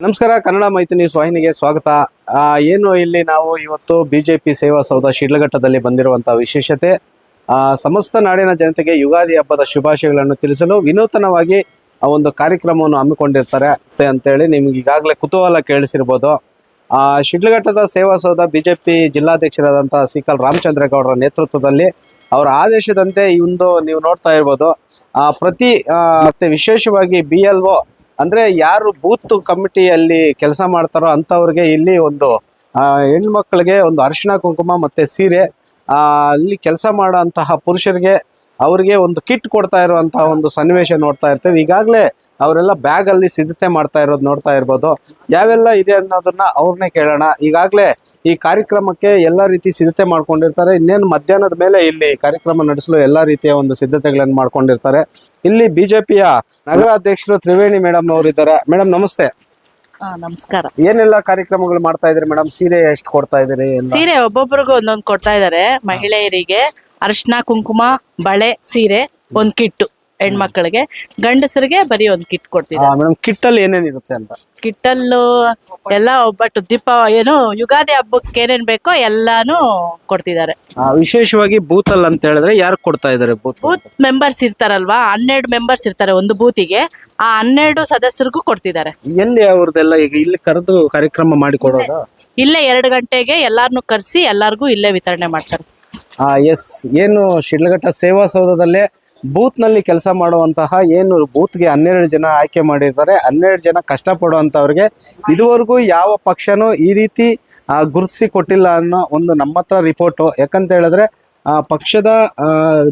ನಮಸ್ಕಾರ. ಕನ್ನಡ ಮೈಥಿಲಿ ವಾಹಿನಿಗೆ ಸ್ವಾಗತ. ಏನು ಇಲ್ಲಿ ನಾವು ಇವತ್ತು ಬಿಜೆಪಿ ಸೇವಾ ಸೌಧ ಶಿಡ್ಲಘಟ್ಟದಲ್ಲಿ ಬಂದಿರುವಂತಹ ವಿಶೇಷತೆ, ಸಮಸ್ತ ನಾಡಿನ ಜನತೆಗೆ ಯುಗಾದಿ ಹಬ್ಬದ ಶುಭಾಶಯಗಳನ್ನು ತಿಳಿಸಲು ವಿನೂತನವಾಗಿ ಒಂದು ಕಾರ್ಯಕ್ರಮವನ್ನು ಹಮ್ಮಿಕೊಂಡಿರ್ತಾರೆ ಅಂತೇಳಿ ನಿಮ್ಗೆ ಈಗಾಗಲೇ ಕುತೂಹಲ ಕೇಳಿಸಿರ್ಬೋದು. ಶಿಡ್ಲಘಟ್ಟದ ಸೇವಾ ಸೌಧ ಬಿಜೆಪಿ ಜಿಲ್ಲಾಧ್ಯಕ್ಷರಾದಂತಹ ಸಿಕಲ್ ರಾಮಚಂದ್ರೇಗೌಡರ ನೇತೃತ್ವದಲ್ಲಿ ಅವರ ಆದೇಶದಂತೆ ಈ ಒಂದು ನೀವು ನೋಡ್ತಾ ಇರ್ಬೋದು. ಮತ್ತೆ ವಿಶೇಷವಾಗಿ BLO ಅಂದ್ರೆ ಯಾರು ಬೂತ್ ಕಮಿಟಿಯಲ್ಲಿ ಕೆಲಸ ಮಾಡ್ತಾರೋ ಅಂಥವ್ರಿಗೆ ಇಲ್ಲಿ ಒಂದು ಹೆಣ್ಮಕ್ಳಿಗೆ ಒಂದು ಅರಿಶಿಣ ಕುಂಕುಮ ಮತ್ತೆ ಸೀರೆ, ಅಲ್ಲಿ ಕೆಲಸ ಮಾಡೋಂತಹ ಪುರುಷರಿಗೆ ಅವರಿಗೆ ಒಂದು ಕಿಟ್ ಕೊಡ್ತಾ ಇರುವಂತಹ ಒಂದು ಸನ್ನಿವೇಶ ನೋಡ್ತಾ ಇರ್ತೇವೆ. ಈಗಾಗಲೇ ಅವರೆಲ್ಲ ಬ್ಯಾಗ್ ಅಲ್ಲಿ ಸಿದ್ಧತೆ ಮಾಡ್ತಾ ಇರೋದು ನೋಡ್ತಾ ಇರ್ಬೋದು. ಯಾವೆಲ್ಲ ಇದೆ ಅನ್ನೋದನ್ನ ಅವ್ರನ್ನೇ ಕೇಳೋಣ. ಈಗಾಗಲೇ ಈ ಕಾರ್ಯಕ್ರಮಕ್ಕೆ ಎಲ್ಲ ರೀತಿ ಸಿದ್ಧತೆ ಮಾಡ್ಕೊಂಡಿರ್ತಾರೆ. ಇನ್ನೇನು ಮಧ್ಯಾಹ್ನದ ಮೇಲೆ ಇಲ್ಲಿ ಕಾರ್ಯಕ್ರಮ ನಡೆಸಲು ಎಲ್ಲಾ ರೀತಿಯ ಒಂದು ಸಿದ್ಧತೆಗಳನ್ನು ಮಾಡ್ಕೊಂಡಿರ್ತಾರೆ. ಇಲ್ಲಿ ಬಿಜೆಪಿಯ ನಗರ ಅಧ್ಯಕ್ಷರು ತ್ರಿವೇಣಿ ಮೇಡಮ್ ಅವರು ಇದ್ದಾರೆ. ಮೇಡಮ್ ನಮಸ್ತೆ. ನಮಸ್ಕಾರ. ಏನೆಲ್ಲ ಕಾರ್ಯಕ್ರಮಗಳು ಮಾಡ್ತಾ ಇದ್ರಿ ಮೇಡಮ್? ಸೀರೆ ಎಷ್ಟು ಕೊಡ್ತಾ ಇದ್ದೀರಿ? ಸೀರೆ ಒಬ್ಬೊಬ್ಬರಿಗೂ ಒಂದೊಂದು ಕೊಡ್ತಾ ಇದಾರೆ. ಮಹಿಳೆಯರಿಗೆ ಅರಿಶಿನ ಕುಂಕುಮ ಬಳೆ ಸೀರೆ ಒಂದ್ ಕಿಟ್ಟು, ಹೆಣ್ಮಕ್ಳಿಗೆ, ಗಂಡಸರಿಗೆ ಬರೀ ಒಂದ್ ಕಿಟ್ ಕೊಡ್ತಿದ್ದಾರೆ. ಮೇಡಮ್ ಕಿಟ್ ಅಲ್ಲಿ ಏನೇನಿರುತ್ತೆ ಅಂತ? ಕಿಟ್ಟಲ್ಲೂ ಎಲ್ಲ ಒಬ್ಬಟ್ಟು ಏನು ಯುಗಾದಿ ಹಬ್ಬಕ್ಕೆ ಏನೇನ್ ಬೇಕೋ ಎಲ್ಲಾನು ಕೊಡ್ತಿದ್ದಾರೆ. ವಿಶೇಷವಾಗಿ ಬೂತ್ ಅಲ್ಲಿ ಅಂತ ಹೇಳಿದ್ರೆ ಯಾರು ಕೊಡ್ತಾ ಇದಾರೆ? ಬೂತ್ ಮೆಂಬರ್ಸ್ ಇರ್ತಾರಲ್ವಾ, 12 ಮೆಂಬರ್ಸ್ ಇರ್ತಾರೆ ಒಂದು ಬೂತಿಗೆ. ಆ 12 ಸದಸ್ಯರಿಗೂ ಕೊಡ್ತಿದ್ದಾರೆ. ಎಲ್ಲಿ ಅವ್ರದ್ದೆಲ್ಲ ಈಗ ಇಲ್ಲಿ ಕರೆದು ಕಾರ್ಯಕ್ರಮ ಮಾಡಿ ಕೊಡೋದು? ಇಲ್ಲೇ 2 ಗಂಟೆಗೆ ಎಲ್ಲಾರ್ನು ಕರೆಸಿ ಎಲ್ಲಾರ್ಗೂ ಇಲ್ಲೇ ವಿತರಣೆ ಮಾಡ್ತಾರೆ. ಎಸ್, ಏನು ಶಿಡ್ಲಘಟ್ಟ ಸೇವಾ ಸೌಧದಲ್ಲೇ ಬೂತ್ ನಲ್ಲಿ ಕೆಲಸ ಮಾಡುವಂತಹ ಏನು ಬೂತ್ಗೆ 12 ಜನ ಆಯ್ಕೆ ಮಾಡಿದ್ದಾರೆ. 12 ಜನ ಕಷ್ಟಪಡುವಂತವ್ರಿಗೆ ಇದುವರೆಗೂ ಯಾವ ಪಕ್ಷನೂ ಈ ರೀತಿ ಗುರುತಿಸಿ ಕೊಟ್ಟಿಲ್ಲ ಅನ್ನೋ ಒಂದು ನಮ್ಮ ಹತ್ರ ರಿಪೋರ್ಟು. ಯಾಕಂತ ಹೇಳಿದ್ರೆ ಪಕ್ಷದ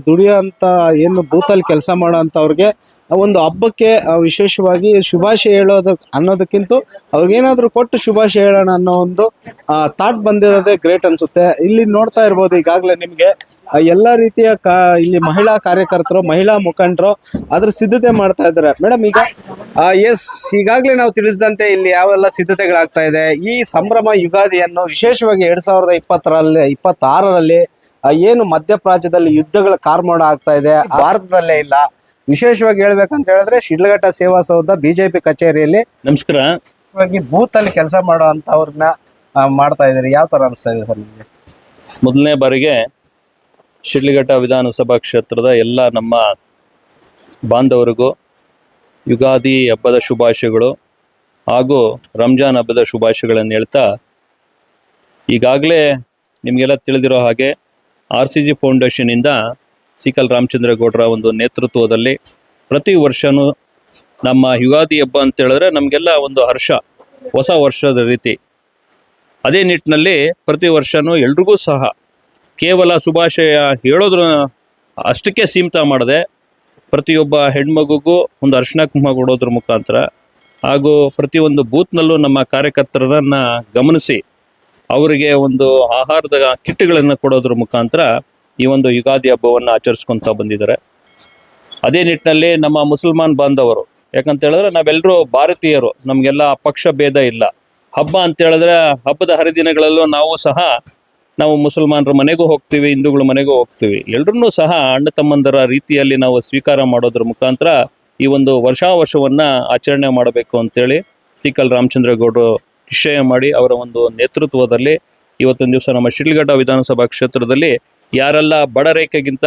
ದುಡಿಯೋಂಥ ಏನು ಬೂತಲ್ಲಿ ಕೆಲಸ ಮಾಡೋ ಅಂಥವ್ರಿಗೆ ಒಂದು ಹಬ್ಬಕ್ಕೆ ವಿಶೇಷವಾಗಿ ಶುಭಾಶಯ ಹೇಳೋದು ಅನ್ನೋದಕ್ಕಿಂತ ಅವ್ರಿಗೇನಾದ್ರೂ ಕೊಟ್ಟು ಶುಭಾಶಯ ಹೇಳೋಣ ಅನ್ನೋ ಒಂದು ಥಾಟ್ ಬಂದಿರೋದೇ ಗ್ರೇಟ್ ಅನ್ಸುತ್ತೆ. ಇಲ್ಲಿ ನೋಡ್ತಾ ಇರ್ಬೋದು ಈಗಾಗಲೇ ನಿಮ್ಗೆ ಎಲ್ಲಾ ರೀತಿಯ ಇಲ್ಲಿ ಮಹಿಳಾ ಕಾರ್ಯಕರ್ತರು, ಮಹಿಳಾ ಮುಖಂಡರು ಅದ್ರ ಸಿದ್ಧತೆ ಮಾಡ್ತಾ ಇದ್ದಾರೆ. ಮೇಡಮ್ ಈಗ ಎಸ್, ಈಗಾಗಲೇ ನಾವು ತಿಳಿಸಿದಂತೆ ಇಲ್ಲಿ ಯಾವೆಲ್ಲ ಸಿದ್ಧತೆಗಳಾಗ್ತಾ ಇದೆ. ಈ ಸಂಭ್ರಮ ಯುಗಾದಿಯನ್ನು ವಿಶೇಷವಾಗಿ 2026ರಲ್ಲಿ ಏನು ಮಧ್ಯಪ್ರಾಚ್ಯದಲ್ಲಿ ಯುದ್ಧಗಳ ಕಾರ್ಮೋಡ ಆಗ್ತಾ ಇದೆ, ಭಾರತದಲ್ಲೇ ಇಲ್ಲ. ವಿಶೇಷವಾಗಿ ಹೇಳ್ಬೇಕಂತ ಹೇಳಿದ್ರೆ ಶಿಡ್ಲಘಟ್ಟ ಸೇವಾ ಸೌಧ ಬಿಜೆಪಿ ಕಚೇರಿಯಲ್ಲಿ ನಮಸ್ಕಾರ ಬೂತ್ ಅಲ್ಲಿ ಕೆಲಸ ಮಾಡೋ ಅಂತವ್ರನ್ನ ಮಾಡ್ತಾ ಇದ್ದೀರಿ. ಯಾವ ತರ ಅನಿಸ್ತಾ ಇದೆ ಸರ್ ನಿಮಗೆ? ಮೊದಲನೇ ಬಾರಿಗೆ ಶಿಡ್ಲಘಟ್ಟ ವಿಧಾನಸಭಾ ಕ್ಷೇತ್ರದ ಎಲ್ಲ ನಮ್ಮ ಬಾಂಧವರಿಗೂ ಯುಗಾದಿ ಹಬ್ಬದ ಶುಭಾಶಯಗಳು ಹಾಗೂ ರಂಜಾನ್ ಹಬ್ಬದ ಶುಭಾಶಯಗಳನ್ನು ಹೇಳ್ತಾ, ಈಗಾಗಲೇ ನಿಮಗೆಲ್ಲ ತಿಳಿದಿರೋ ಹಾಗೆ RCG ಫೌಂಡೇಶನಿಂದ ಸಿಕಲ್ ರಾಮಚಂದ್ರೇಗೌಡರ ಒಂದು ನೇತೃತ್ವದಲ್ಲಿ ಪ್ರತಿ ವರ್ಷವೂ ನಮ್ಮ ಯುಗಾದಿ ಹಬ್ಬ ಅಂತ ಹೇಳಿದ್ರೆ ನಮಗೆಲ್ಲ ಒಂದು ಹರ್ಷ, ಹೊಸ ವರ್ಷದ ರೀತಿ. ಅದೇ ನಿಟ್ಟಿನಲ್ಲಿ ಪ್ರತಿ ವರ್ಷವೂ ಎಲ್ರಿಗೂ ಸಹ ಕೇವಲ ಶುಭಾಶಯ ಹೇಳೋದ್ರ ಅಷ್ಟಕ್ಕೆ ಸೀಮಿತ ಮಾಡದೆ ಪ್ರತಿಯೊಬ್ಬ ಹೆಣ್ಮಗುಗೂ ಒಂದು ಅರಿಶಿನ ಕುಂಕುಮ ಕೊಡೋದ್ರ ಮುಖಾಂತರ ಹಾಗೂ ಪ್ರತಿಯೊಂದು ಬೂತ್ನಲ್ಲೂ ನಮ್ಮ ಕಾರ್ಯಕರ್ತರನ್ನು ಗಮನಿಸಿ ಅವರಿಗೆ ಒಂದು ಆಹಾರದ ಕಿಟ್ಗಳನ್ನು ಕೊಡೋದ್ರ ಮುಖಾಂತರ ಈ ಒಂದು ಯುಗಾದಿ ಹಬ್ಬವನ್ನು ಆಚರಿಸ್ಕೊತಾ ಬಂದಿದ್ದಾರೆ. ಅದೇ ನಿಟ್ಟಿನಲ್ಲಿ ನಮ್ಮ ಮುಸಲ್ಮಾನ್ ಬಾಂಧವರು, ಯಾಕಂತ ಹೇಳಿದ್ರೆ ನಾವೆಲ್ಲರೂ ಭಾರತೀಯರು, ನಮಗೆಲ್ಲ ಪಕ್ಷ ಭೇದ ಇಲ್ಲ. ಹಬ್ಬ ಅಂತ ಹೇಳಿದ್ರೆ ಹಬ್ಬದ ಹರಿದಿನಗಳಲ್ಲೂ ನಾವು ಮುಸಲ್ಮಾನರ ಮನೆಗೂ ಹೋಗ್ತೀವಿ, ಹಿಂದೂಗಳ ಮನೆಗೂ ಹೋಗ್ತೀವಿ. ಎಲ್ಲರನ್ನೂ ಸಹ ಅಣ್ಣ ತಮ್ಮಂದರ ರೀತಿಯಲ್ಲಿ ನಾವು ಸ್ವೀಕಾರ ಮಾಡೋದ್ರ ಮುಖಾಂತರ ಈ ಒಂದು ವರ್ಷವನ್ನು ಆಚರಣೆ ಮಾಡಬೇಕು ಅಂತೇಳಿ ಸಿಕಲ್ ರಾಮಚಂದ್ರೇಗೌಡರು ನಿಶ್ಚಯ ಮಾಡಿ ಅವರ ಒಂದು ನೇತೃತ್ವದಲ್ಲಿ ಇವತ್ತೊಂದು ದಿವಸ ನಮ್ಮ ಶಿಡ್ಲಘಟ್ಟ ವಿಧಾನಸಭಾ ಕ್ಷೇತ್ರದಲ್ಲಿ ಯಾರೆಲ್ಲ ಬಡ ರೇಖೆಗಿಂತ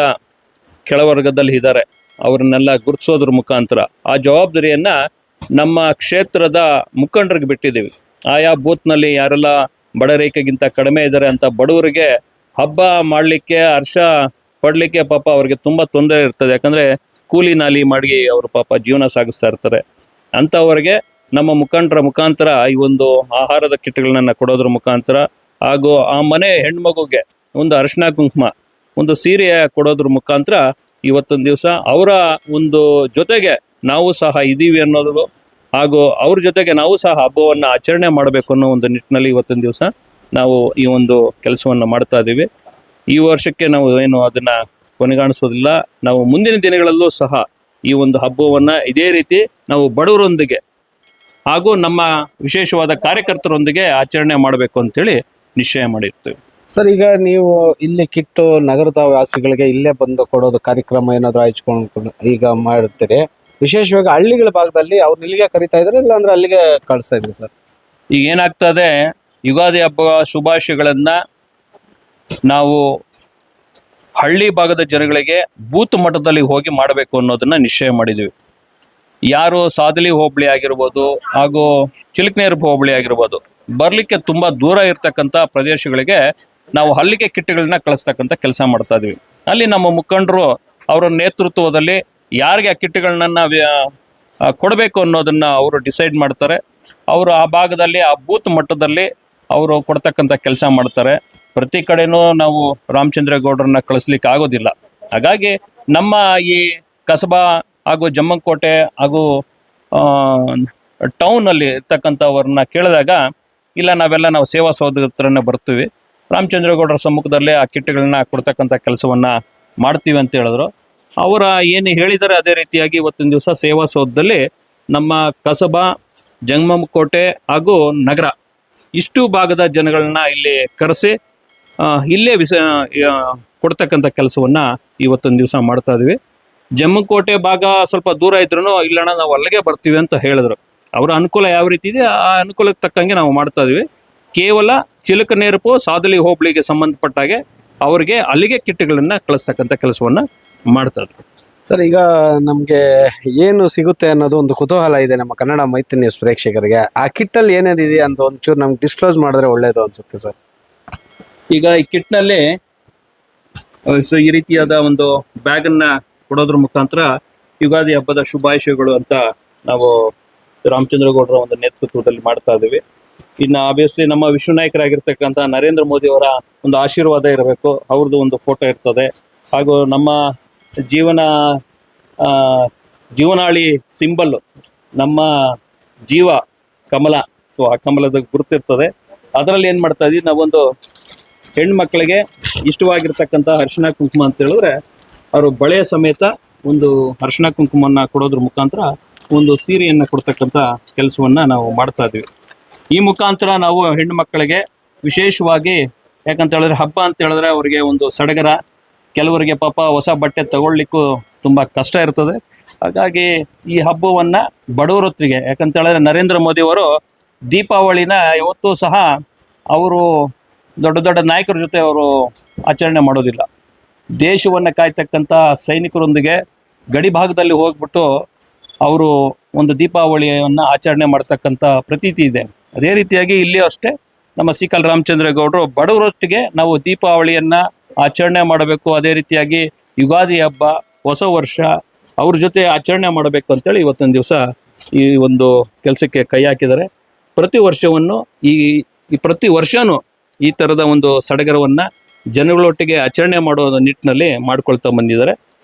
ಕೆಳವರ್ಗದಲ್ಲಿ ಇದ್ದಾರೆ ಅವ್ರನ್ನೆಲ್ಲ ಗುರುತಿಸೋದ್ರ ಮುಖಾಂತರ ಆ ಜವಾಬ್ದಾರಿಯನ್ನು ನಮ್ಮ ಕ್ಷೇತ್ರದ ಮುಖಂಡರಿಗೆ ಬಿಟ್ಟಿದ್ದೀವಿ. ಆಯಾ ಬೂತ್ನಲ್ಲಿ ಯಾರೆಲ್ಲ ಬಡ ರೇಖೆಗಿಂತ ಕಡಿಮೆ ಇದ್ದಾರೆ ಅಂತ ಬಡವರಿಗೆ ಹಬ್ಬ ಮಾಡಲಿಕ್ಕೆ, ಹರ್ಷ ಪಡಲಿಕ್ಕೆ ಪಾಪ ಅವ್ರಿಗೆ ತುಂಬ ತೊಂದರೆ ಇರ್ತದೆ. ಯಾಕಂದರೆ ಕೂಲಿ ನಾಲಿ ಮಾಡಿ ಅವರು ಪಾಪ ಜೀವನ ಸಾಗಿಸ್ತಾ ಇರ್ತಾರೆ. ಅಂಥವ್ರಿಗೆ ನಮ್ಮ ಮುಖಂಡರ ಮುಖಾಂತರ ಈ ಒಂದು ಆಹಾರದ ಕಿಟ್ಗಳನ್ನ ಕೊಡೋದ್ರ ಮುಖಾಂತರ ಹಾಗೂ ಆ ಮನೆ ಹೆಣ್ಮಗುಗೆ ಒಂದು ಅರಿಶಿನ ಕುಂಕುಮ, ಒಂದು ಸೀರೆ ಕೊಡೋದ್ರ ಮುಖಾಂತರ ಇವತ್ತೊಂದು ದಿವಸ ಅವರ ಒಂದು ಜೊತೆಗೆ ನಾವು ಸಹ ಇದ್ದೀವಿ ಅನ್ನೋದು ಹಾಗೂ ಅವ್ರ ಜೊತೆಗೆ ನಾವು ಸಹ ಹಬ್ಬವನ್ನು ಆಚರಣೆ ಮಾಡಬೇಕು ಅನ್ನೋ ಒಂದು ನಿಟ್ಟಿನಲ್ಲಿ ಇವತ್ತೊಂದು ದಿವಸ ನಾವು ಈ ಒಂದು ಕೆಲಸವನ್ನು ಮಾಡ್ತಾ ಇದ್ದೀವಿ. ಈ ವರ್ಷಕ್ಕೆ ನಾವು ಏನು ಅದನ್ನು ಕೊನೆಗಾಣಿಸೋದಿಲ್ಲ. ನಾವು ಮುಂದಿನ ದಿನಗಳಲ್ಲೂ ಸಹ ಈ ಒಂದು ಹಬ್ಬವನ್ನು ಇದೇ ರೀತಿ ನಾವು ಬಡವರೊಂದಿಗೆ ಹಾಗೂ ನಮ್ಮ ವಿಶೇಷವಾದ ಕಾರ್ಯಕರ್ತರೊಂದಿಗೆ ಆಚರಣೆ ಮಾಡಬೇಕು ಅಂತೇಳಿ ನಿಶ್ಚಯ ಮಾಡಿರ್ತೀವಿ. ಸರ್, ಈಗ ನೀವು ಇಲ್ಲಿ ಕಿಟ್ಟು ನಗರದ ವಾಸಿಗಳಿಗೆ ಇಲ್ಲೇ ಬಂದು ಕೊಡೋದು ಕಾರ್ಯಕ್ರಮ ಏನಾದರೂ ಹಂಚ್ಕೊಂಡು ಈಗ ಮಾಡಿರ್ತೀರಿ. ವಿಶೇಷವಾಗಿ ಹಳ್ಳಿಗಳ ಭಾಗದಲ್ಲಿ ಅವ್ರು ಇಲ್ಲಿಗೆ ಕರಿತಾ ಇದ್ರೆ ಇಲ್ಲ ಅಂದ್ರೆ ಅಲ್ಲಿಗೆ ಕಳಿಸ್ತಾ ಇದ್ರು ಸರ್? ಈಗ ಏನಾಗ್ತದೆ, ಯುಗಾದಿ ಹಬ್ಬ ಶುಭಾಶಯಗಳನ್ನ ನಾವು ಹಳ್ಳಿ ಭಾಗದ ಜನಗಳಿಗೆ ಬೂತ್ ಮಟ್ಟದಲ್ಲಿ ಹೋಗಿ ಮಾಡಬೇಕು ಅನ್ನೋದನ್ನ ನಿಶ್ಚಯ ಮಾಡಿದ್ವಿ. ಯಾರು ಸಾದಲಿ ಹೋಬಳಿ ಆಗಿರ್ಬೋದು ಹಾಗೂ ಚಿಲಕನೇರು ಹೋಬಳಿ ಆಗಿರ್ಬೋದು, ಬರ್ಲಿಕ್ಕೆ ತುಂಬಾ ದೂರ ಇರ್ತಕ್ಕಂಥ ಪ್ರದೇಶಗಳಿಗೆ ನಾವು ಅಲ್ಲಿಗೆ ಕಿಟ್ಗಳನ್ನ ಕಳಿಸ್ತಕ್ಕಂಥ ಕೆಲಸ ಮಾಡ್ತಾ ಇದ್ವಿ. ಅಲ್ಲಿ ನಮ್ಮ ಮುಖಂಡರು ಅವರ ನೇತೃತ್ವದಲ್ಲಿ ಯಾರಿಗೆ ಆ ಕಿಟ್ಗಳನ್ನ ಕೊಡಬೇಕು ಅನ್ನೋದನ್ನ ಅವರು ಡಿಸೈಡ್ ಮಾಡ್ತಾರೆ. ಅವರು ಆ ಭಾಗದಲ್ಲಿ ಆ ಬೂತ್ ಮಟ್ಟದಲ್ಲಿ ಅವರು ಕೊಡ್ತಕ್ಕಂಥ ಕೆಲಸ ಮಾಡ್ತಾರೆ. ಪ್ರತಿ ಕಡೆನೂ ನಾವು ರಾಮಚಂದ್ರೇಗೌಡರನ್ನ ಕಳಿಸ್ಲಿಕ್ಕೆ ಆಗೋದಿಲ್ಲ. ಹಾಗಾಗಿ ನಮ್ಮ ಈ ಕಸಬಾ ಹಾಗೂ ಜಮ್ಮಂಕೋಟೆ ಹಾಗೂ ಟೌನಲ್ಲಿ ಇರ್ತಕ್ಕಂಥವ್ರನ್ನ ಕೇಳಿದಾಗ, ಇಲ್ಲ ನಾವು ಸೇವಾ ಸೌಧ ಹತ್ರನೇ ಬರ್ತೀವಿ, ರಾಮಚಂದ್ರೇಗೌಡರ ಸಮ್ಮುಖದಲ್ಲೇ ಆ ಕಿಟ್ಗಳನ್ನ ಕೊಡ್ತಕ್ಕಂಥ ಕೆಲಸವನ್ನ ಮಾಡ್ತೀವಿ ಅಂತ ಹೇಳಿದ್ರು. ಅವರ ಏನು ಹೇಳಿದ್ದಾರೆ ಅದೇ ರೀತಿಯಾಗಿ ಇವತ್ತಿನ ದಿವಸ ಸೇವಾ ಸೌಧದಲ್ಲಿ ನಮ್ಮ ಕಸಬಾ, ಜಂಗಮಕೋಟೆ ಹಾಗೂ ನಗರ ಇಷ್ಟು ಭಾಗದ ಜನಗಳನ್ನ ಇಲ್ಲಿ ಕರೆಸಿ ಇಲ್ಲೇ ಕೊಡ್ತಕ್ಕಂಥ ಕೆಲಸವನ್ನ ಇವತ್ತೊಂದು ದಿವಸ ಮಾಡ್ತಾ ಇದೀವಿ. ಜಮ್ಮಕೋಟೆ ಭಾಗ ಸ್ವಲ್ಪ ದೂರ ಇದ್ರೂ ಇಲ್ಲಣ್ಣ ನಾವು ಅಲ್ಲಿಗೆ ಬರ್ತೀವಿ ಅಂತ ಹೇಳಿದ್ರು. ಅವರ ಅನುಕೂಲ ಯಾವ ರೀತಿ ಇದೆ ಆ ಅನುಕೂಲಕ್ಕೆ ತಕ್ಕಂಗೆ ನಾವು ಮಾಡ್ತಾ ಇದೀವಿ. ಕೇವಲ ಚಿಲಕನೇರಪು ಸಾದಲಿ ಹೋಬಳಿಗೆ ಸಂಬಂಧಪಟ್ಟಾಗೆ ಅವರಿಗೆ ಅಲ್ಲಿಗೆ ಕಿಟ್ಗಳನ್ನ ಕಳಿಸ್ತಕ್ಕಂಥ ಕೆಲಸವನ್ನ ಮಾಡ್ತಾ ಇದ್ರು. ಸರ್, ಈಗ ನಮಗೆ ಏನು ಸಿಗುತ್ತೆ ಅನ್ನೋದು ಒಂದು ಕುತೂಹಲ ಇದೆ ನಮ್ಮ ಕನ್ನಡ ಮೈತ್ರಿ ನ್ಯೂಸ್ ಪ್ರೇಕ್ಷಕರಿಗೆ. ಆ ಕಿಟ್ಟಲ್ಲಿ ಏನೇನಿದೆ ಅಂತ ಒಂಚೂರು ನಮ್ಗೆ ಡಿಸ್ಕ್ಲೋಸ್ ಮಾಡಿದ್ರೆ ಒಳ್ಳೇದು ಅನ್ಸುತ್ತೆ ಸರ್. ಈಗ ಈ ಕಿಟ್ನಲ್ಲಿ ಈ ರೀತಿಯಾದ ಒಂದು ಬ್ಯಾಗನ್ನ ಕೊಡೋದ್ರ ಮುಖಾಂತರ ಯುಗಾದಿ ಹಬ್ಬದ ಶುಭಾಶಯಗಳು ಅಂತ ನಾವು ರಾಮಚಂದ್ರೇಗೌಡರ ಒಂದು ನೇತೃತ್ವದಲ್ಲಿ ಮಾಡ್ತಾ ಇದ್ದೀವಿ. ಇನ್ನು ಆಬ್ವಿಯಸ್ಲಿ ನಮ್ಮ ವಿಶ್ವನಾಯಕರಾಗಿರ್ತಕ್ಕಂಥ ನರೇಂದ್ರ ಮೋದಿ ಅವರ ಒಂದು ಆಶೀರ್ವಾದ ಇರಬೇಕು, ಅವ್ರದ್ದು ಒಂದು ಫೋಟೋ ಇರ್ತದೆ. ಹಾಗೂ ನಮ್ಮ ಜೀವನಾಳಿ ಸಿಂಬಲ್ ನಮ್ಮ ಜೀವ ಕಮಲ, ಸೊ ಆ ಕಮಲದ ಗುರುತಿರ್ತದೆ. ಅದರಲ್ಲಿ ಏನು ಮಾಡ್ತಾ ಇದೀವಿ, ನಾವೊಂದು ಹೆಣ್ಮಕ್ಳಿಗೆ ಇಷ್ಟವಾಗಿರ್ತಕ್ಕಂಥ ಅರಿಶಿಣ ಕುಂಕುಮ ಅಂತ ಹೇಳಿದ್ರೆ ಅವರು ಬಳೆಯ ಸಮೇತ ಒಂದು ಅರಿಶಿಣ ಕುಂಕುಮನ್ನ ಕೊಡೋದ್ರ ಮುಖಾಂತರ ಒಂದು ಸೀರೆಯನ್ನು ಕೊಡ್ತಕ್ಕಂಥ ಕೆಲಸವನ್ನ ನಾವು ಮಾಡ್ತಾ ಇದ್ವಿ. ಈ ಮುಖಾಂತರ ನಾವು ಹೆಣ್ಣು ಮಕ್ಕಳಿಗೆ ವಿಶೇಷವಾಗಿ, ಯಾಕಂತ ಹೇಳಿದ್ರೆ ಹಬ್ಬ ಅಂತ ಹೇಳಿದ್ರೆ ಅವರಿಗೆ ಒಂದು ಸಡಗರ, ಕೆಲವರಿಗೆ ಪಾಪ ಹೊಸ ಬಟ್ಟೆ ತಗೊಳ್ಲಿಕ್ಕೂ ತುಂಬ ಕಷ್ಟ ಇರ್ತದೆ. ಹಾಗಾಗಿ ಈ ಹಬ್ಬವನ್ನ ಬಡವರೊತ್ತಿಗೆ, ಯಾಕಂತ ಹೇಳಿದ್ರೆ ನರೇಂದ್ರ ಮೋದಿ ಅವರು ದೀಪಾವಳಿನ ಯಾವತ್ತೂ ಸಹ ಅವರು ದೊಡ್ಡ ದೊಡ್ಡ ನಾಯಕರ ಜೊತೆ ಅವರು ಆಚರಣೆ ಮಾಡೋದಿಲ್ಲ. ದೇಶವನ್ನು ಕಾಯ್ತಕ್ಕಂಥ ಸೈನಿಕರೊಂದಿಗೆ ಗಡಿ ಭಾಗದಲ್ಲಿ ಹೋಗ್ಬಿಟ್ಟು ಅವರು ಒಂದು ದೀಪಾವಳಿಯನ್ನು ಆಚರಣೆ ಮಾಡ್ತಕ್ಕಂಥ ಪ್ರತೀತಿ ಇದೆ. ಅದೇ ರೀತಿಯಾಗಿ ಇಲ್ಲಿ ಅಷ್ಟೇ ನಮ್ಮ ಸಿಕಲ್ ರಾಮಚಂದ್ರೇಗೌಡರು ಬಡವರೊಟ್ಟಿಗೆ ನಾವು ದೀಪಾವಳಿಯನ್ನ ಆಚರಣೆ ಮಾಡಬೇಕು, ಅದೇ ರೀತಿಯಾಗಿ ಯುಗಾದಿ ಹಬ್ಬ, ಹೊಸ ವರ್ಷ ಅವ್ರ ಜೊತೆ ಆಚರಣೆ ಮಾಡಬೇಕು ಅಂತೇಳಿ ಇವತ್ತೊಂದು ದಿವಸ ಈ ಒಂದು ಕೆಲಸಕ್ಕೆ ಕೈ ಹಾಕಿದ್ದಾರೆ. ಪ್ರತಿ ವರ್ಷನೂ ಈ ಥರದ ಒಂದು ಸಡಗರವನ್ನು ಜನಗಳೊಟ್ಟಿಗೆ ಆಚರಣೆ ಮಾಡೋ ನಿಟ್ಟಿನಲ್ಲಿ ಮಾಡ್ಕೊಳ್ತಾ ಬಂದಿದ್ದಾರೆ.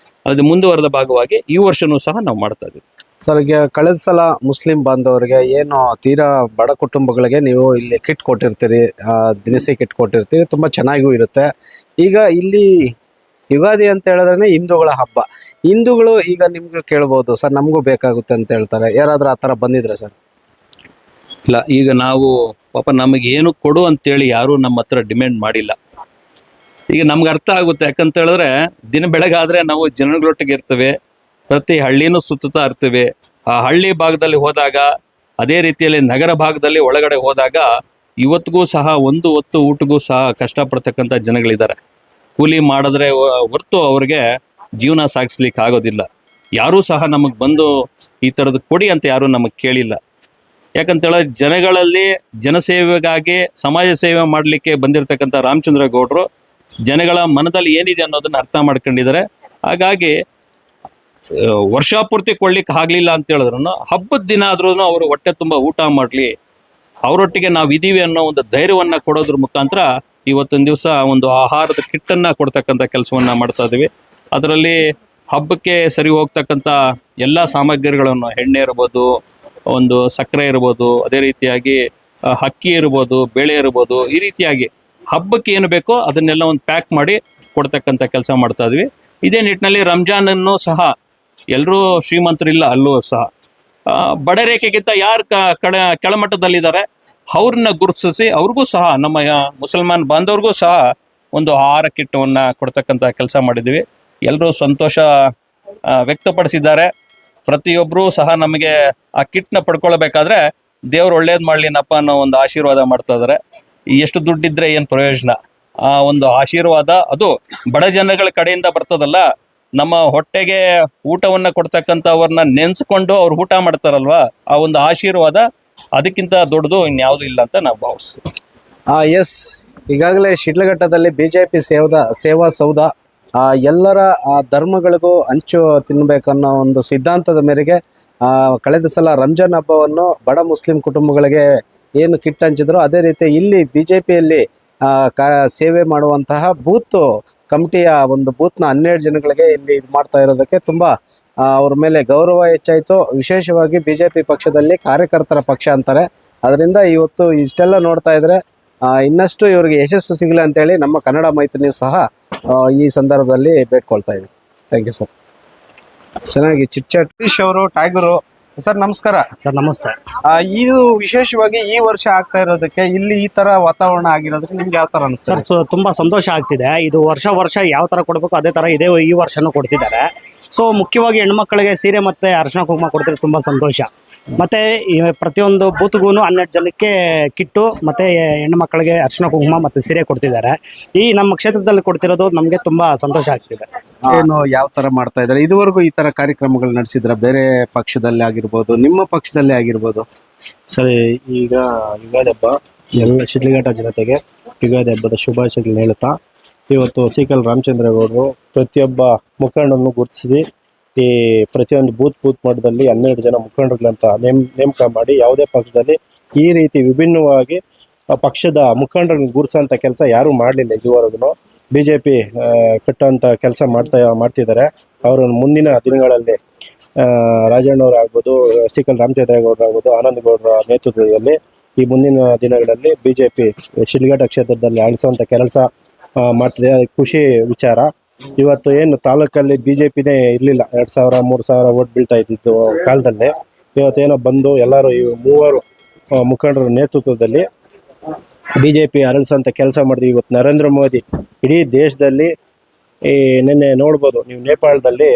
ಅದು ಮುಂದುವರೆದ ಭಾಗವಾಗಿ ಈ ವರ್ಷನೂ ಸಹ ನಾವು ಮಾಡ್ತಾ ಇದ್ದೀವಿ. ಸರ್, ಈಗ ಕಳೆದ ಸಲ ಮುಸ್ಲಿಂ ಬಾಂಧವರಿಗೆ ಏನು ತೀರಾ ಬಡ ಕುಟುಂಬಗಳಿಗೆ ನೀವು ಇಲ್ಲಿ ಕಿಟ್ ಕೊಟ್ಟಿರ್ತೀರಿ, ದಿನಸಿ ಕಿಟ್ ಕೊಟ್ಟಿರ್ತೀರಿ, ತುಂಬ ಚೆನ್ನಾಗೂ ಇರುತ್ತೆ. ಈಗ ಇಲ್ಲಿ ಯುಗಾದಿ ಅಂತ ಹೇಳಿದ್ರೆ ಹಿಂದೂಗಳ ಹಬ್ಬ. ಹಿಂದೂಗಳು ಈಗ ನಿಮ್ಗೆ ಕೇಳ್ಬೋದು, ಸರ್ ನಮಗೂ ಬೇಕಾಗುತ್ತೆ ಅಂತ ಹೇಳ್ತಾರೆ. ಯಾರಾದ್ರೂ ಆ ಥರ ಬಂದಿದ್ರೆ ಸರ್? ಇಲ್ಲ, ಈಗ ನಾವು ಪಾಪ ನಮಗೆ ಏನು ಕೊಡು ಅಂತೇಳಿ ಯಾರೂ ನಮ್ಮ ಹತ್ರ ಡಿಮ್ಯಾಂಡ್ ಮಾಡಿಲ್ಲ. ಈಗ ನಮ್ಗೆ ಅರ್ಥ ಆಗುತ್ತೆ, ಯಾಕಂತ ಹೇಳಿದ್ರೆ ದಿನ ಬೆಳಗಾದ್ರೆ ನಾವು ಜನಗಳೊಟ್ಟಿಗೆ ಇರ್ತೇವೆ, ಪ್ರತಿ ಹಳ್ಳಿನೂ ಸುತ್ತುತ್ತಾ ಇರ್ತೀವಿ. ಆ ಹಳ್ಳಿ ಭಾಗದಲ್ಲಿ ಹೋದಾಗ, ಅದೇ ರೀತಿಯಲ್ಲಿ ನಗರ ಭಾಗದಲ್ಲಿ ಒಳಗಡೆ ಹೋದಾಗ ಇವತ್ತಿಗೂ ಸಹ ಒಂದು ಹೊತ್ತು ಊಟಗೂ ಸಹ ಕಷ್ಟಪಡ್ತಕ್ಕಂಥ ಜನಗಳಿದ್ದಾರೆ. ಕೂಲಿ ಮಾಡಿದ್ರೆ ಹೊರತು ಅವ್ರಿಗೆ ಜೀವನ ಸಾಗಿಸ್ಲಿಕ್ಕೆ ಆಗೋದಿಲ್ಲ. ಯಾರೂ ಸಹ ನಮಗೆ ಬಂದು ಈ ಥರದ್ದು ಕೊಡಿ ಅಂತ ಯಾರೂ ನಮಗೆ ಕೇಳಿಲ್ಲ. ಯಾಕಂತೇಳಿದ್ರೆ ಜನಗಳಲ್ಲಿ ಜನಸೇವೆಗಾಗಿ ಸಮಾಜ ಸೇವೆ ಮಾಡಲಿಕ್ಕೆ ಬಂದಿರತಕ್ಕಂಥ ರಾಮಚಂದ್ರೇಗೌಡರು ಜನಗಳ ಮನದಲ್ಲಿ ಏನಿದೆ ಅನ್ನೋದನ್ನ ಅರ್ಥ ಮಾಡ್ಕೊಂಡಿದ್ದಾರೆ. ಹಾಗಾಗಿ ವರ್ಷಪೂರ್ತಿ ಕೊಡ್ಲಿಕ್ಕೆ ಆಗ್ಲಿಲ್ಲ ಅಂತ ಹೇಳಿದ್ರು ಹಬ್ಬದ ದಿನ ಆದ್ರೂ ಅವರು ಹೊಟ್ಟೆ ತುಂಬ ಊಟ ಮಾಡಲಿ, ಅವರೊಟ್ಟಿಗೆ ನಾವು ಇದೀವಿ ಅನ್ನೋ ಒಂದು ಧೈರ್ಯವನ್ನ ಕೊಡೋದ್ರ ಮುಖಾಂತರ ಇವತ್ತೊಂದು ದಿವಸ ಒಂದು ಆಹಾರದ ಕಿಟ್ಟನ್ನ ಕೊಡ್ತಕ್ಕಂಥ ಕೆಲಸವನ್ನ ಮಾಡ್ತಾ ಇದೀವಿ. ಅದರಲ್ಲಿ ಹಬ್ಬಕ್ಕೆ ಸರಿ ಹೋಗ್ತಕ್ಕಂಥ ಎಲ್ಲ ಸಾಮಗ್ರಿಗಳನ್ನು, ಎಣ್ಣೆ ಇರ್ಬೋದು, ಒಂದು ಸಕ್ಕರೆ ಇರ್ಬೋದು, ಅದೇ ರೀತಿಯಾಗಿ ಅಕ್ಕಿ ಇರ್ಬೋದು, ಬೇಳೆ ಇರ್ಬೋದು, ಈ ರೀತಿಯಾಗಿ ಹಬ್ಬಕ್ಕೆ ಏನು ಬೇಕೋ ಅದನ್ನೆಲ್ಲ ಒಂದು ಪ್ಯಾಕ್ ಮಾಡಿ ಕೊಡ್ತಕ್ಕಂಥ ಕೆಲಸ ಮಾಡ್ತಾ ಇದ್ವಿ. ಇದೇ ನಿಟ್ಟಿನಲ್ಲಿ ರಂಜಾನನ್ನು ಸಹ ಎಲ್ಲರೂ ಶ್ರೀಮಂತರಿಲ್ಲ, ಅಲ್ಲೂ ಸಹ ಬಡ ರೇಖೆಗಿಂತ ಯಾರು ಕೆಳಮಟ್ಟದಲ್ಲಿದ್ದಾರೆ ಅವ್ರನ್ನ ಗುರುತಿಸಿ ಅವ್ರಿಗೂ ಸಹ ನಮ್ಮ ಮುಸಲ್ಮಾನ್ ಬಾಂಧವ್ರಿಗೂ ಸಹ ಒಂದು ಆಹಾರ ಕಿಟ್ಟವನ್ನು ಕೊಡ್ತಕ್ಕಂಥ ಕೆಲಸ ಮಾಡಿದ್ವಿ. ಎಲ್ಲರೂ ಸಂತೋಷ ವ್ಯಕ್ತಪಡಿಸಿದ್ದಾರೆ. ಪ್ರತಿಯೊಬ್ಬರೂ ಸಹ ನಮಗೆ ಆ ಕಿಟ್ನ ಪಡ್ಕೊಳ್ಬೇಕಾದ್ರೆ ದೇವ್ರು ಒಳ್ಳೇದು ಮಾಡ್ಲಿನಪ್ಪ ಅನ್ನೋ ಒಂದು ಆಶೀರ್ವಾದ ಮಾಡ್ತಾ ಇದಾರೆ. ಎಷ್ಟು ದುಡ್ಡಿದ್ರೆ ಏನು ಪ್ರಯೋಜನ, ಆ ಒಂದು ಆಶೀರ್ವಾದ ಅದು ಬಡ ಜನಗಳ ಕಡೆಯಿಂದ ಬರ್ತದಲ್ಲ. ನಮ್ಮ ಹೊಟ್ಟೆಗೆ ಊಟವನ್ನ ಕೊಡ್ತಕ್ಕಂಥವ್ರನ್ನ ನೆನ್ಸ್ಕೊಂಡು ಅವ್ರು ಊಟ ಮಾಡ್ತಾರಲ್ವಾ, ಆ ಒಂದು ಆಶೀರ್ವಾದ ಅದಕ್ಕಿಂತ ದೊಡ್ಡದು ಇನ್ಯಾವುದು ಇಲ್ಲ ಅಂತ ನಾವು ಭಾವಿಸ್ತೀವಿ. ಎಸ್, ಈಗಾಗಲೇ ಶಿಡ್ಲಘಟ್ಟದಲ್ಲಿ ಬಿಜೆಪಿ ಸೇವಾ ಸೌಧ ಎಲ್ಲರ ಧರ್ಮಗಳಿಗೂ ಹಂಚು ತಿನ್ನಬೇಕನ್ನೋ ಒಂದು ಸಿದ್ಧಾಂತದ ಮೇರೆಗೆ ಕಳೆದ ಸಲ ರಂಜಾನ್ ಹಬ್ಬವನ್ನು ಬಡ ಮುಸ್ಲಿಂ ಕುಟುಂಬಗಳಿಗೆ ಏನು ಕಿಟ್ ಹಂಚಿದ್ರು, ಅದೇ ರೀತಿ ಇಲ್ಲಿ ಬಿಜೆಪಿಯಲ್ಲಿ ಸೇವೆ ಮಾಡುವಂತಹ ಬೂತ್ ಕಮಿಟಿಯ ಒಂದು ಬೂತ್ನ 12 ಜನಗಳಿಗೆ ಇಲ್ಲಿ ಇದು ಮಾಡ್ತಾ ಇರೋದಕ್ಕೆ ತುಂಬಾ ಅವ್ರ ಮೇಲೆ ಗೌರವ ಹೆಚ್ಚಾಯಿತು. ವಿಶೇಷವಾಗಿ ಬಿಜೆಪಿ ಪಕ್ಷದಲ್ಲಿ ಕಾರ್ಯಕರ್ತರ ಪಕ್ಷ ಅಂತಾರೆ. ಅದರಿಂದ ಇವತ್ತು ಇಷ್ಟೆಲ್ಲ ನೋಡ್ತಾ ಇದ್ರೆ ಇನ್ನಷ್ಟು ಇವರಿಗೆ ಯಶಸ್ಸು ಸಿಗಲಿ ಅಂತೇಳಿ ನಮ್ಮ ಕನ್ನಡ ಮೈತ್ರಿಯೂ ಸಹ ಈ ಸಂದರ್ಭದಲ್ಲಿ ಬೇಡ್ಕೊಳ್ತಾ ಇದ್ದೀವಿ. Thank you sir. ಚೆನ್ನಾಗಿ ಚಿಟ್ಚಾಟ್ ಅವರು ಟ್ಯಾಗರು ಸರ್, ನಮಸ್ಕಾರ ಸರ್. ನಮಸ್ತೆ. ಇದು ವಿಶೇಷವಾಗಿ ಈ ವರ್ಷ ಆಗ್ತಾ ಇರೋದಕ್ಕೆ ಇಲ್ಲಿ ಈ ತರ ವಾತಾವರಣ ಆಗಿರೋದಕ್ಕೆ ನಿಮ್ಗೆ ಯಾವ ತರ ಅನಿಸ್ತಾರೆ? ಸರ್, ತುಂಬಾ ಸಂತೋಷ ಆಗ್ತಿದೆ. ಇದು ವರ್ಷ ಯಾವ ತರ ಕೊಡಬೇಕು ಅದೇ ತರ ಇದೇ ಈ ವರ್ಷನೂ ಕೊಡ್ತಿದ್ದಾರೆ. ಸೊ ಮುಖ್ಯವಾಗಿ ಹೆಣ್ಮಕ್ಳಿಗೆ ಸೀರೆ ಮತ್ತೆ ಅರಿಶಿನ ಕುಂಕುಮ ಕೊಡ್ತಿದ್ರೆ ತುಂಬಾ ಸಂತೋಷ. ಮತ್ತೆ ಪ್ರತಿಯೊಂದು ಬೂತ್ಗೂ 12 ಜನಕ್ಕೆ ಕಿಟ್ಟು ಮತ್ತೆ ಹೆಣ್ಮಕ್ಳಿಗೆ ಅರಿಶಿನ ಕುಂಕುಮ ಮತ್ತೆ ಸೀರೆ ಕೊಡ್ತಿದ್ದಾರೆ. ಈ ನಮ್ಮ ಕ್ಷೇತ್ರದಲ್ಲಿ ಕೊಡ್ತಿರೋದು ನಮ್ಗೆ ತುಂಬಾ ಸಂತೋಷ ಆಗ್ತಿದೆ. ಏನು ಯಾವ ತರ ಮಾಡ್ತಾ ಇದ್ದಾರೆ? ಇದುವರೆಗೂ ಈ ತರ ಕಾರ್ಯಕ್ರಮಗಳು ನಡೆಸಿದ್ರ ಬೇರೆ ಪಕ್ಷದಲ್ಲಿ ಆಗಿರ್ಬೋದು, ನಿಮ್ಮ ಪಕ್ಷದಲ್ಲೇ ಆಗಿರ್ಬೋದು? ಸರಿ, ಈಗ ಯುಗಾದಿ ಹಬ್ಬ ಎಲ್ಲ ಶಿಡ್ಲಘಟ್ಟ ಜನತೆಗೆ ಯುಗಾದಿ ಹಬ್ಬದ ಶುಭಾಶಯಗಳನ್ನ ಹೇಳ್ತಾ, ಇವತ್ತು ಸಿಕಲ್ ರಾಮಚಂದ್ರೇಗೌಡರು ಪ್ರತಿಯೊಬ್ಬ ಮುಖಂಡನ್ನು ಗುರುತಿಸಿ ಈ ಪ್ರತಿಯೊಂದು ಬೂತ್ ಮಟ್ಟದಲ್ಲಿ 12 ಜನ ಮುಖಂಡರುಗಳಂತ ನೇಮಕ ಮಾಡಿ ಯಾವುದೇ ಪಕ್ಷದಲ್ಲಿ ಈ ರೀತಿ ವಿಭಿನ್ನವಾಗಿ ಪಕ್ಷದ ಮುಖಂಡರನ್ನು ಗುರುಸೋಂಥ ಕೆಲಸ ಯಾರೂ ಮಾಡಲಿಲ್ಲ ಇದುವರೆಗೂ. ಬಿಜೆಪಿ ಕಟ್ಟುವಂಥ ಕೆಲಸ ಮಾಡ್ತಿದ್ದಾರೆ. ಅವರು ಮುಂದಿನ ದಿನಗಳಲ್ಲಿ ರಾಜಣ್ಣವ್ರು ಆಗ್ಬೋದು, ಸಿಕಲ್ ರಾಮಚಂದ್ರೇಗೌಡರು ಆಗ್ಬೋದು, ಆನಂದ್ ಗೌಡರ ನೇತೃತ್ವದಲ್ಲಿ ಈ ಮುಂದಿನ ದಿನಗಳಲ್ಲಿ ಬಿಜೆಪಿ ಶಿಡ್ಲಘಟ್ಟ ಕ್ಷೇತ್ರದಲ್ಲಿ ಆಳಿಸುವಂಥ ಕೆಲಸ ಮಾಡ್ತಿದೆ. ಖುಷಿ ವಿಚಾರ. ಇವತ್ತು ಏನು ತಾಲೂಕಲ್ಲಿ ಬಿಜೆಪಿನೇ ಇರಲಿಲ್ಲ, 2000-3000 ಓಟ್ ಬೀಳ್ತಾ ಇದ್ದಿದ್ದು ಕಾಲದಲ್ಲೇ ಇವತ್ತೇನೋ ಬಂದು ಎಲ್ಲರೂ ಈ 3 ಮುಖಂಡರ ನೇತೃತ್ವದಲ್ಲಿ ಬಿಜೆಪಿ ಅರಳಿಸೋಂಥ ಕೆಲಸ ಮಾಡಿದ್ವಿ. ಇವತ್ತು ನರೇಂದ್ರ ಮೋದಿ ಇಡೀ ದೇಶದಲ್ಲಿ ನಿನ್ನೆ ನೋಡ್ಬೋದು ನೀವು, ನೇಪಾಳದಲ್ಲಿ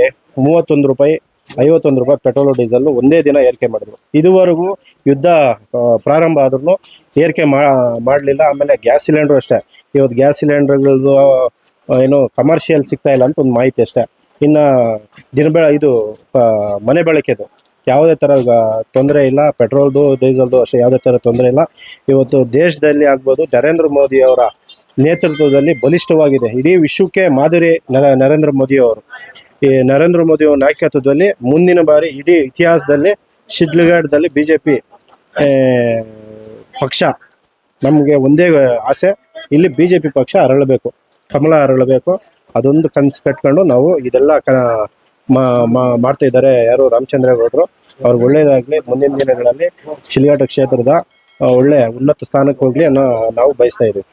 31 ರೂಪಾಯಿ 51 ರೂಪಾಯಿ ಪೆಟ್ರೋಲ್ ಡೀಸೆಲ್ ಒಂದೇ ದಿನ ಏರಿಕೆ ಮಾಡಿದ್ರು. ಇದುವರೆಗೂ ಯುದ್ಧ ಪ್ರಾರಂಭ ಆದ್ರೂ ಏರಿಕೆ ಮಾಡಲಿಲ್ಲ. ಆಮೇಲೆ ಗ್ಯಾಸ್ ಸಿಲಿಂಡರ್ ಅಷ್ಟೇ, ಇವತ್ತು ಗ್ಯಾಸ್ ಸಿಲಿಂಡರ್ಗಳದ್ದು ಏನು ಕಮರ್ಷಿಯಲ್ ಸಿಗ್ತಾ ಇಲ್ಲ ಅಂತ ಒಂದು ಮಾಹಿತಿ ಅಷ್ಟೇ. ಇನ್ನು ಇದು ಮನೆ ಬಳಕೆದು ಯಾವುದೇ ಥರ ತೊಂದರೆ ಇಲ್ಲ. ಪೆಟ್ರೋಲ್ದು ಡೀಸೆಲ್ದು ಅಷ್ಟೇ ಯಾವುದೇ ಥರ ತೊಂದರೆ ಇಲ್ಲ. ಇವತ್ತು ದೇಶದಲ್ಲಿ ಆಗ್ಬೋದು ನರೇಂದ್ರ ಮೋದಿ ಅವರ ನೇತೃತ್ವದಲ್ಲಿ ಬಲಿಷ್ಠವಾಗಿದೆ. ಇಡೀ ವಿಶ್ವಕ್ಕೆ ಮಾದರಿ ನರೇಂದ್ರ ಮೋದಿ ಅವರು. ಈ ನರೇಂದ್ರ ಮೋದಿ ಅವರ ನಾಯಕತ್ವದಲ್ಲಿ ಮುಂದಿನ ಬಾರಿ ಇಡೀ ಇತಿಹಾಸದಲ್ಲಿ ಶಿಡ್ಲಘಟ್ಟದಲ್ಲಿ ಬಿಜೆಪಿ ಪಕ್ಷ, ನಮಗೆ ಒಂದೇ ಆಸೆ, ಇಲ್ಲಿ ಬಿಜೆಪಿ ಪಕ್ಷ ಅರಳಬೇಕು, ಕಮಲ ಅರಳಬೇಕು. ಅದೊಂದು ಕನಸು ಕಟ್ಕೊಂಡು ನಾವು ಇದೆಲ್ಲ ಮಾಡ್ತಾ ಇದ್ದಾರೆ ಯಾರು ರಾಮಚಂದ್ರೇಗೌಡರು. ಅವ್ರಿಗೆ ಒಳ್ಳೇದಾಗ್ಲಿ, ಮುಂದಿನ ದಿನಗಳಲ್ಲಿ ಶಿಡ್ಲಘಟ್ಟ ಕ್ಷೇತ್ರದ ಒಳ್ಳೆ ಉನ್ನತ ಸ್ಥಾನಕ್ಕೆ ಹೋಗ್ಲಿ ಅನ್ನೋ ನಾವು ಬಯಸ್ತಾ ಇದ್ದೀವಿ.